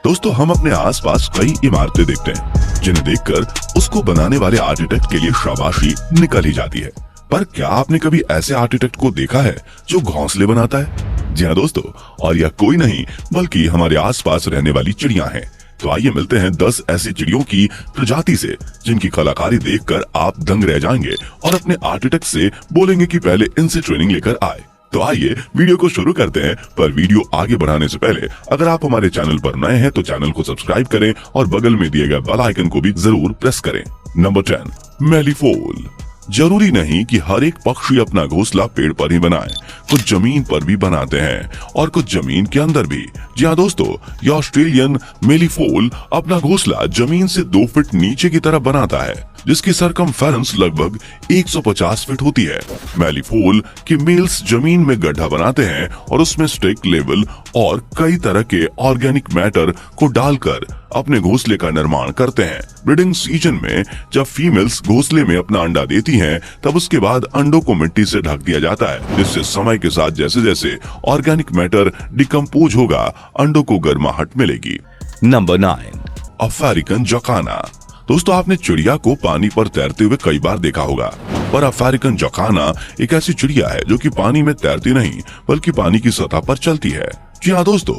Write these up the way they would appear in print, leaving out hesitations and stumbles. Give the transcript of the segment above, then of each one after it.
दोस्तों हम अपने आसपास कई इमारतें देखते हैं जिन्हें देखकर उसको बनाने वाले आर्किटेक्ट के लिए शाबाशी निकल ही जाती है। पर क्या आपने कभी ऐसे आर्किटेक्ट को देखा है जो घोंसले बनाता है? जी हाँ दोस्तों, और यह कोई नहीं बल्कि हमारे आसपास रहने वाली चिड़िया हैं। तो आइए मिलते हैं 10 ऐसी चिड़ियों की प्रजाति से जिनकी कलाकारी देखकर आप दंग रह जाएंगे और अपने आर्किटेक्ट से बोलेंगे कि पहले इनसे ट्रेनिंग लेकर आए। तो आइए वीडियो को शुरू करते हैं। पर वीडियो आगे बढ़ाने से पहले अगर आप हमारे चैनल पर नए हैं तो चैनल को सब्सक्राइब करें और बगल में दिए गए बेल आइकन को भी जरूर प्रेस करें। नंबर 10, मेलीफोल। जरूरी नहीं कि हर एक पक्षी अपना घोंसला पेड़ पर ही बनाए, कुछ जमीन पर भी बनाते हैं और कुछ जमीन के अंदर भी। जी हाँ दोस्तों, ये ऑस्ट्रेलियन मेलीफोल अपना घोंसला जमीन से 2 फीट नीचे की तरफ बनाता है, जिसकी सरकमफेरेंस लगभग 150 फीट होती है। मेलीफोल के मेल्स जमीन में गड्ढा बनाते हैं और उसमें स्टिक, लेवल और कई तरह के ऑर्गेनिक मैटर को डालकर अपने घोंसले का निर्माण करते हैं। ब्रीडिंग सीजन में जब फीमेल्स घोंसले में अपना अंडा देती हैं, तब उसके बाद अंडों को मिट्टी से ढक दिया जाता है, जिससे समय के साथ जैसे जैसे ऑर्गेनिक मैटर डिकम्पोज होगा, अंडों को गर्माहट मिलेगी। Number 9, African जकाना। दोस्तों आपने चिड़िया को पानी पर तैरते हुए कई बार देखा होगा, पर अफ्रीकन जकाना एक ऐसी चिड़िया है जो कि पानी में तैरती नहीं बल्कि पानी की सतह पर चलती है। जी हाँ दोस्तों,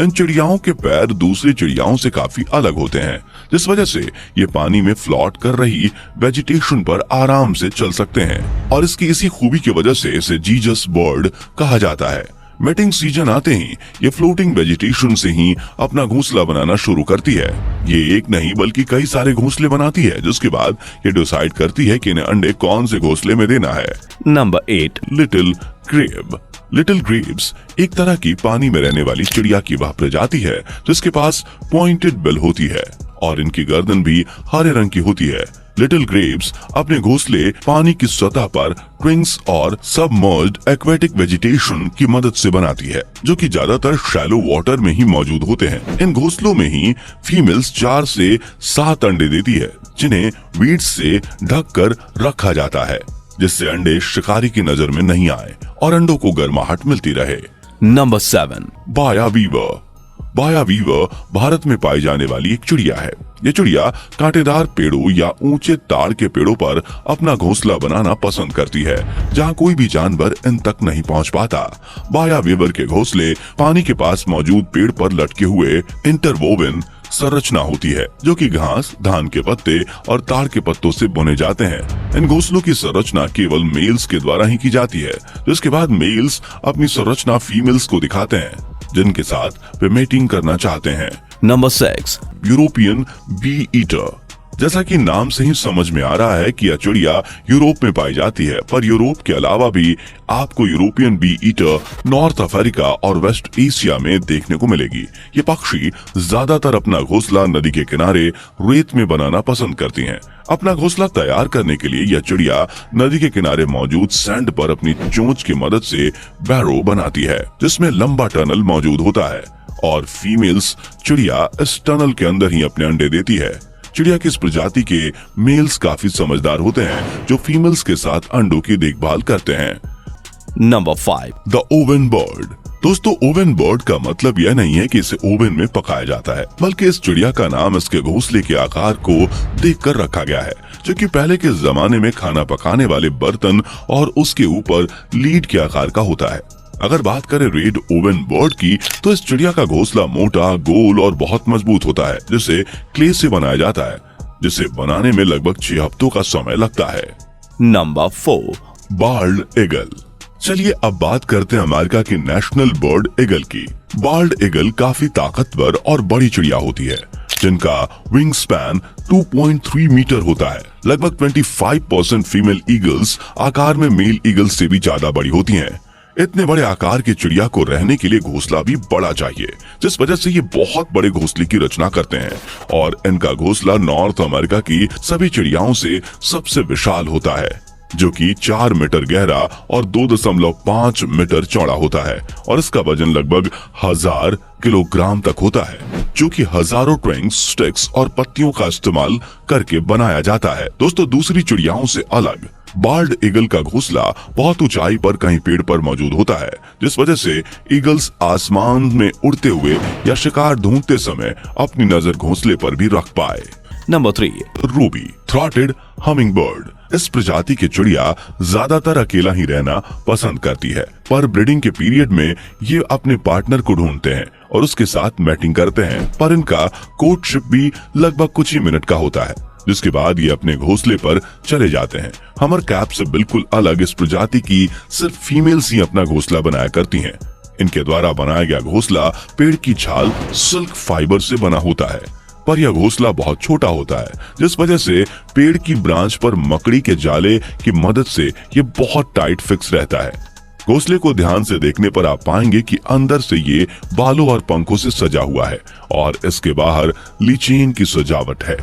इन चिड़ियाओं के पैर दूसरी चिड़ियाओं से काफी अलग होते हैं, जिस वजह से ये पानी में फ्लोट कर रही वेजिटेशन पर आराम से चल सकते हैं और इसकी इसी खूबी की वजह से इसे जीसस बर्ड कहा जाता है। मेटिंग सीजन आते ही ये फ्लोटिंग वेजिटेशन से ही अपना घोंसला बनाना शुरू करती है। ये एक नहीं बल्कि कई सारे घोंसले बनाती है, जिसके बाद ये डिसाइड करती है कि इन्हें अंडे कौन से घोंसले में देना है। Number 8, little grab. लिटिल ग्रेब्स एक तरह की पानी में रहने वाली चिड़िया की वह प्रजाति है जिसके पास पॉइंटेड बिल होती है और इनकी गर्दन भी हरे रंग की होती है। लिटिल ग्रेब्स अपने घोंसले पानी की सतह पर ट्विंग्स और सबमर्ज्ड एक्वेटिक वेजिटेशन की मदद से बनाती है, जो कि ज्यादातर शैलो वाटर में ही मौजूद होते हैं। इन घोंसलों में ही फीमेल्स 4 से 7 अंडे देती है, जिन्हें वीड्स से ढक कर रखा जाता है, जिससे अंडे शिकारी की नजर में नहीं आए और अंडों को गर्माहट मिलती रहे। नंबर 7, बाया वीवर। बाया वीवर भारत में पाई जाने वाली एक चिड़िया है। ये चिड़िया कांटेदार पेड़ों या ऊंचे ताड़ के पेड़ों पर अपना घोंसला बनाना पसंद करती है, जहां कोई भी जानवर इन तक नहीं पहुंच पाता। बाया वीवर के घोंसले पानी के पास मौजूद पेड़ पर लटके हुए इंटरवोवन संरचना होती है, जो कि घास, धान के पत्ते और ताड़ के पत्तों से बुने जाते हैं। इन घोंसलों की संरचना केवल मेल्स के द्वारा ही की जाती है, जिसके बाद मेल्स अपनी संरचना फीमेल्स को दिखाते हैं, जिनके साथ वे मेटिंग करना चाहते हैं। Number 6, European bee eater. जैसा कि नाम से ही समझ में आ रहा है कि यह चिड़िया यूरोप में पाई जाती है, पर यूरोप के अलावा भी आपको European bee eater north Africa और वेस्ट एशिया में देखने को मिलेगी। ये पक्षी ज्यादातर अपना घोंसला नदी के किनारे रेत में बनाना पसंद करती हैं। अपना घोंसला तैयार करने के लिए यह चिड़िया नदी के किनारे मौजूद सैंड पर अपनी चोंच की मदद से बैरो बनाती है, जिसमें लंबा टनल मौजूद होता है और फीमेल्स चिड़िया इस टनल के अंदर ही अपने अंडे देती है। चिड़िया की इस प्रजाति के मेल्स काफी समझदार होते हैं, जो फीमेल्स के साथ अंडों की देखभाल करते हैं। Number 5, the oven bird. दोस्तों ओवन बर्ड का मतलब यह नहीं है कि इसे ओवन में पकाया जाता है, बल्कि इस चिड़िया का नाम इसके घोंसले के आकार को देखकर रखा गया है, जो कि पहले के जमाने में खाना पकाने वाले बर्तन और उसके ऊपर लीड के आकार का होता है। अगर बात करें रेड ओवन बर्ड की, तो इस चिड़िया का घोंसला मोटा, गोल और बहुत मजबूत होता है, जिसे क्ले से बनाया जाता है, जिसे बनाने में लगभग 6 हफ्तों का समय लगता है। Number 4, bald eagle. चलिए अब बात करते हैं अमेरिका की नेशनल बर्ड ईगल की। बाल्ड ईगल काफी ताकतवर और बड़ी चिड़िया होती है, जिनका विंग स्पैन 2.3 मीटर होता है। लगभग 25% फीमेल ईगल्स आकार में मेल ईगल से भी ज्यादा बड़ी होती हैं। इतने बड़े आकार की चिड़िया को रहने के लिए घोंसला भी बड़ा चाहिए, जिस वजह से ये बहुत बड़े घोंसले की रचना करते हैं और इनका घोंसला नॉर्थ अमेरिका की सभी चिड़ियाओं से सबसे विशाल होता है, जो कि 4 मीटर गहरा और 2.5 मीटर चौड़ा होता है और इसका वजन लगभग 1000 किलोग्राम तक होता है, जो कि हजारों ट्विंग्स, स्टिक्स और पत्तियों का इस्तेमाल करके बनाया जाता है। दोस्तों दूसरी चिड़ियाओं से अलग बाल्ड ईगल का घोंसला बहुत ऊंचाई पर कहीं पेड़ पर मौजूद होता है, जिस वजह से ईगल्स आसमान में उड़ते हुए या शिकार ढूंढते समय अपनी नजर घोंसले पर भी रख पाए। Number 3. Ruby throated hummingbird. इस प्रजाति की चिड़िया ज्यादातर अकेला ही रहना पसंद करती है, पर ब्रीडिंग के पीरियड में ये अपने पार्टनर को ढूंढते हैं और उसके साथ मैटिंग करते हैं। पर इनका कोर्टशिप भी लगभग कुछ ही मिनट का होता है, जिसके बाद ये अपने घोंसले पर चले जाते हैं। हमर कैप से बिल्कुल अलग इस प्रजाति की सिर्फ फीमेल्स ही अपना घोंसला बनाया करती हैं। इनके द्वारा बनाया गया घोंसला पेड़ की छाल सिल्क फाइबर से बना होता है, पर यह घोंसला बहुत छोटा होता है, जिस वजह से पेड़ की ब्रांच पर मकड़ी के जाले की मदद से ये बहुत टाइट फिक्स रहता है। घोंसले को ध्यान से देखने पर आप पाएंगे कि अंदर से ये बालों और पंखों से सजा हुआ है और इसके बाहर लीचेन की सजावट है।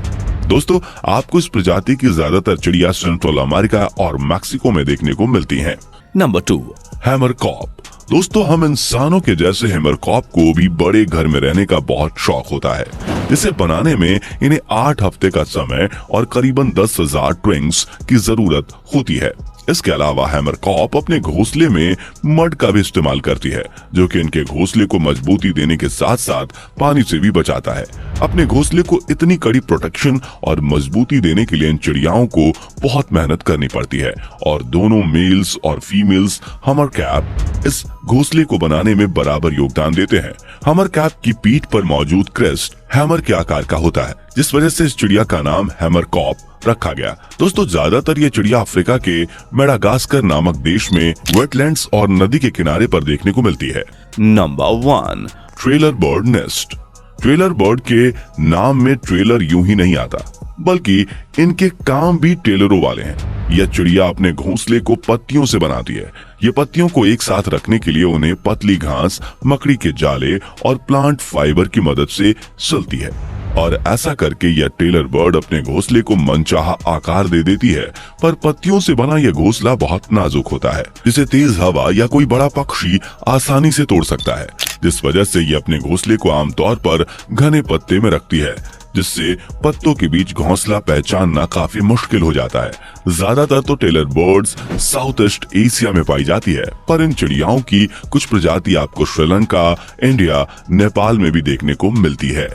दोस्तों, आपको इस प्रजाति की ज्यादातर चिड़िया सेंट्रल अमेरिका और मैक्सिको में देखने को मिलती हैं। Number 2. हैमरकॉप। दोस्तों, हम इंसानों के जैसे हैमरकॉप को भी बड़े घर में रहने का बहुत शौक होता है, जिसे बनाने में इन्हें 8 हफ्ते का समय और करीबन 10,000 ट्विंग्स की जरूरत होती है। इसके अलावा हैमरकॉप अपने घोंसले में मड का भी इस्तेमाल करती है, जो कि इनके घोंसले को मजबूती देने के साथ साथ पानी से भी बचाता है। अपने घोंसले को इतनी कड़ी प्रोटेक्शन और मजबूती देने के लिए इन चिड़ियाओं को बहुत मेहनत करनी पड़ती है और दोनों मेल्स और फीमेल्स हमर कैप इस घोंसले को बनाने में बराबर योगदान देते हैं। हमर कैप की पीठ पर मौजूद क्रेस्ट हैमर के आकार का होता है, जिस वजह से इस चिड़िया का नाम हैमरकॉप रखा गया। दोस्तों, ज्यादातर ये चिड़िया अफ्रीका के मेडागास्कर नामक देश में वेटलैंड्स और नदी के किनारे पर देखने को मिलती है। Number 1. Trailer bird nest. Trailer bird के नाम में ट्रेलर यूं ही नहीं आता, बल्कि इनके काम भी टेलरों वाले हैं। यह चिड़िया अपने घोंसले को पत्तियों से बनाती है। ये पत्तियों को एक साथ रखने के लिए उन्हें पतली घास, मकड़ी के जाले और प्लांट फाइबर की मदद से सिलती है और ऐसा करके यह टेलर बर्ड अपने घोंसले को मनचाहा आकार दे देती है। पर पत्तियों से बना यह घोंसला बहुत नाजुक होता है, जिसे तेज हवा या कोई बड़ा पक्षी आसानी से तोड़ सकता है, जिस वजह से यह अपने घोंसले को आमतौर पर घने पत्ते में रखती है, जिससे पत्तों के बीच घोंसला पहचानना काफी मुश्किल हो जाता है। ज्यादातर तो tailor birds South East Asia में पाई जाती है, पर इन चिड़ियाओं की कुछ प्रजाति आपको श्रीलंका, इंडिया, नेपाल में भी देखने को मिलती है।